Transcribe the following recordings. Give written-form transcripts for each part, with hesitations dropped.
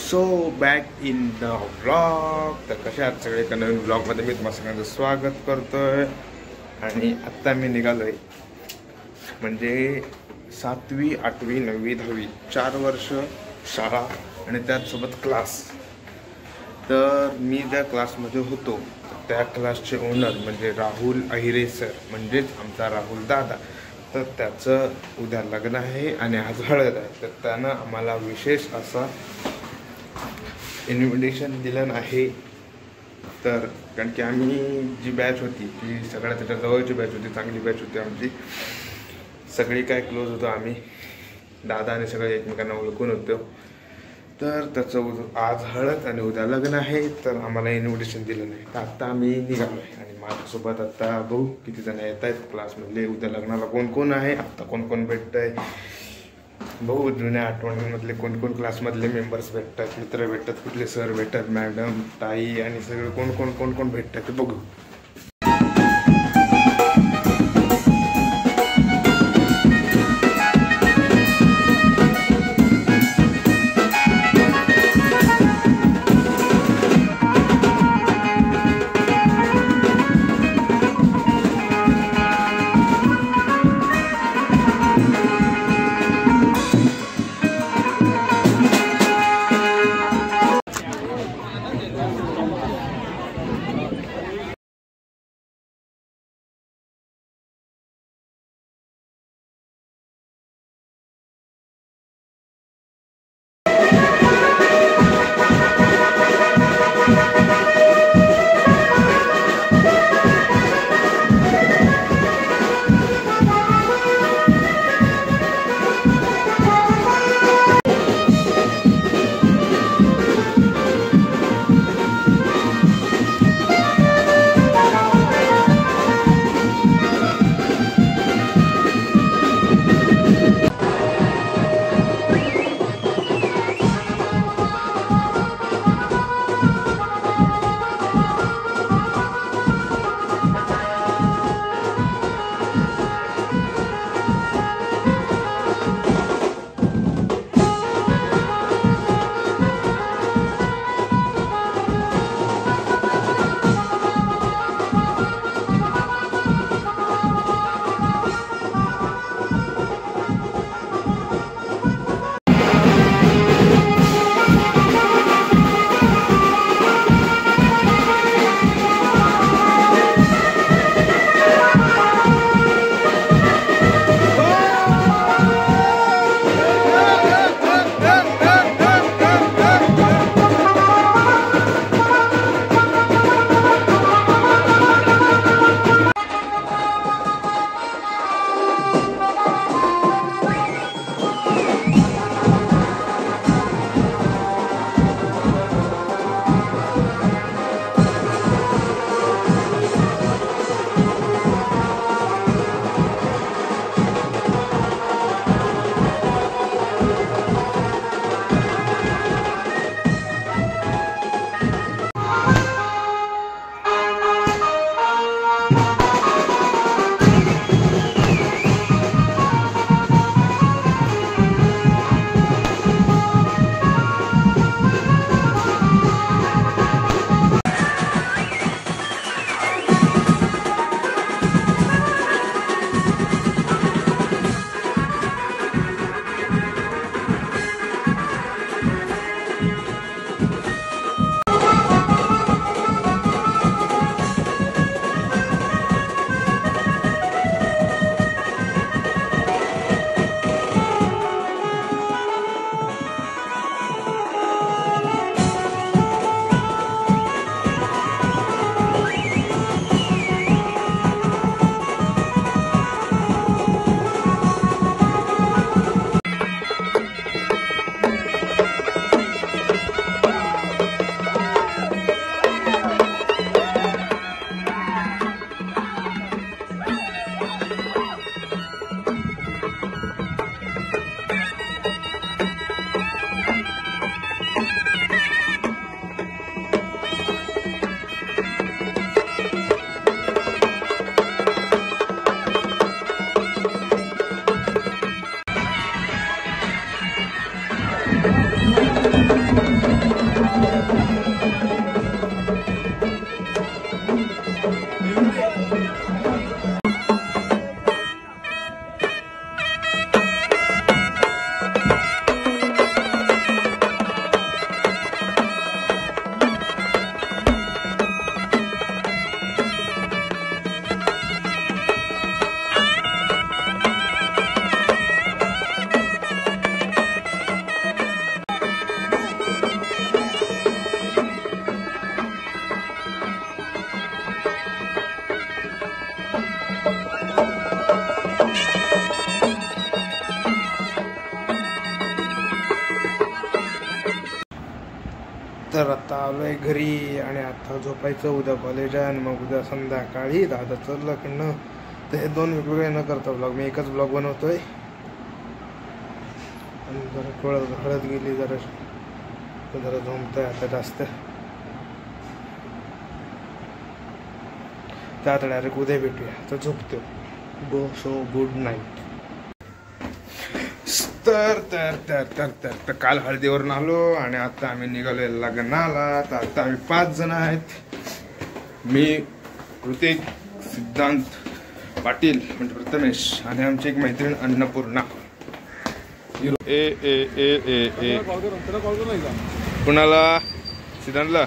So back in the vlog. तर कशा आहात सगळे? एका नवीन व्लॉगमध्ये मी तुम्हाला सगळ्यांचं स्वागत करतोय. आणि आत्ता मी निघालोय म्हणजे 7वी 8वी 9वी 10वी 4 वर्ष शाळा आणि त्याचसोबत क्लास. तर मी ज्या क्लासमध्ये होतो त्या क्लासचे ओनर म्हणजे राहुल अहिरे सर, म्हणजेच आमचा राहुल दादा. तर त्याचं उद्या लग्न आहे आणि आज हळद आहे. तर त्यानं आम्हाला विशेष असा इन्व्हिटेशन दिलं आहे. तर कारण की आम्ही जी बॅच होती ती सगळ्यात त्याच्या जवळची बॅच होती, चांगली बॅच होती आमची. सगळी काय क्लोज होतो आम्ही, दादा आणि सगळे एकमेकांना ओळखून होतो. तर त्याचं आज हळद आणि उद्या लग्न आहे. तर आम्हाला इन्व्हिटेशन दिलं नाही. तर आत्ता आम्ही निघालो आहे आणि माझ्यासोबत आत्ता बघू किती जण येत आहेत क्लासमधले. उद्या लग्नाला कोण कोण आहे, आत्ता कोण कोण भेटतं आहे बघू. जुन्या आठवणींमधले कोण कोण क्लासमधले मेंबर्स भेटतात, मित्र भेटतात, कुठले सर भेटतात, मॅडम, ताई आणि सगळं कोण कोण भेटतात ते बघू. तर आता आलोय घरी आणि आता झोपायचं. उद्या कॉलेज आहे आणि मग उद्या संध्याकाळी दादाचं लग्न. तर हे दोन वेगवेगळे न करता ब्लॉग, मी एकच ब्लॉग बनवतोय. आणि जरा हळद गेली जरा झोमतोय आता जास्त. तर आता डायरेक्ट उद्या भेटूया. तर झोपतो. गो सो गुड नाईट. तर काल हळदीवरून आलो आणि आता आम्ही निघालोय लग्नाला. तर आता आम्ही 5 जण आहेत. मी, ऋतिक, सिद्धांत, पाटील म्हणजे प्रथमेश आणि आमची एक मैत्रीण अन्नपूर्णा. कुणाला? सिद्धांतला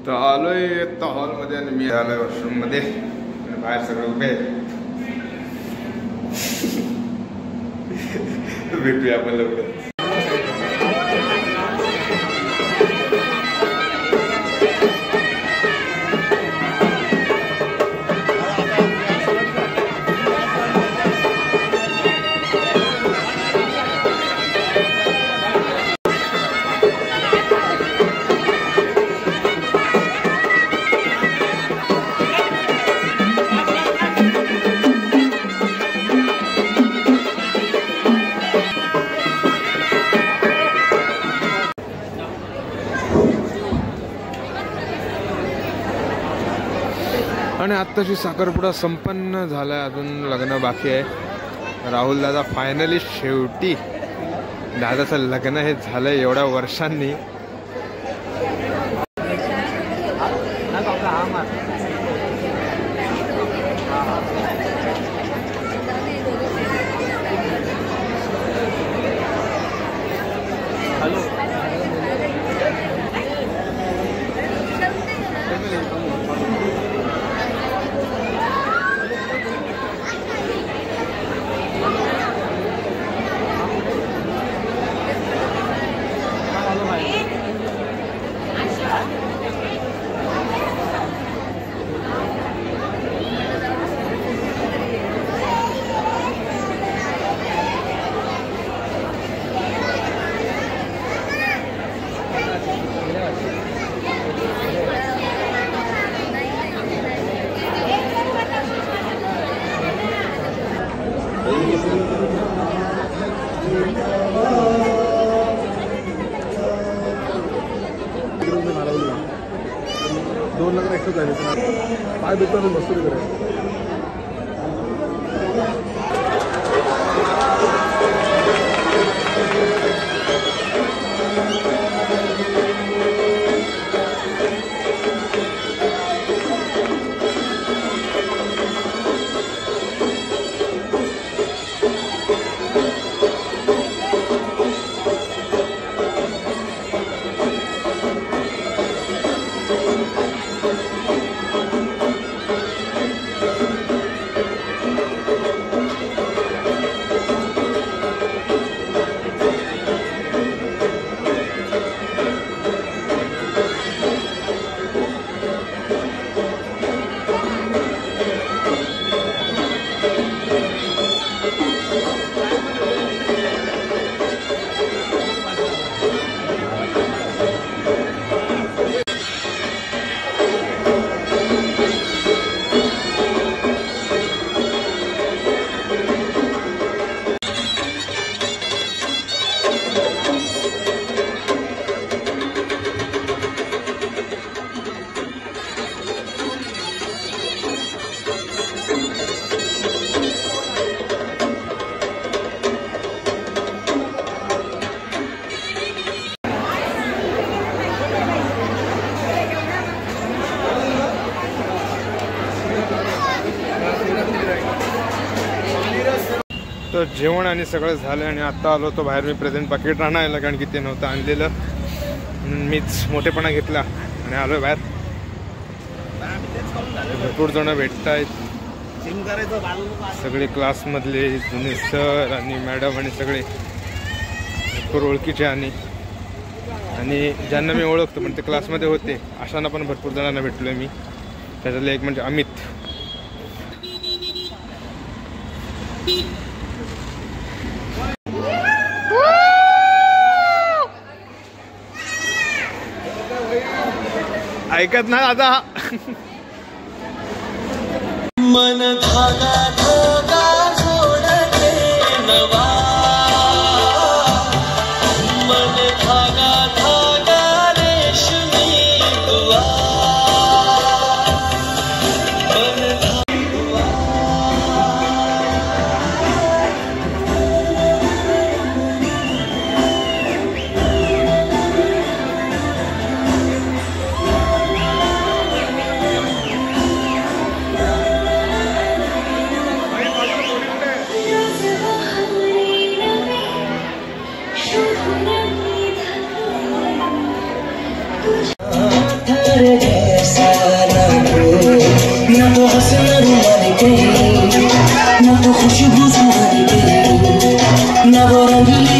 तर आलोय आता हॉलमध्ये आणि मी आलोय वॉशरूम मध्ये आणि बाहेर सगळे उभे आहेत. भेटूया आपण लवकर. आणि आत्ताची साखरपुडा संपन्न झालाय, अजून लग्न बाकी आहे. राहुल दादा फायनली शेवटी दादाचं लग्न हे झालंय एवढ्या वर्षांनी. दोन लग्न एकच झाले. पाय दुखतात मस्तुरी करायचं. तर जेवण आणि सगळं झालं आणि आता आलो तो बाहेर. मी प्रेझेंट पाकिट आणायला, कारण की ते नव्हतं आणलेलं. मीच मोठेपणा घेतला आणि आलो बाहेर. भरपूर जण भेटत आहेत, सगळे क्लासमधले जुने सर आणि मॅडम आणि सगळे भरपूर ओळखीचे आणि ज्यांना मी ओळखतो पण ते क्लासमध्ये होते अशांना पण भरपूर जणांना भेटलोय मी. त्याच्यातलं एक म्हणजे अमित. ऐकत ना आता मन धागा धागा जोडते नवा, मन धागा धागा रेशमी दुआ, मन धागा जैसा ना तो हंसना रुमाली तेरी, ना तो खुशबू तुम्हारी तेरी, ना वो रंगली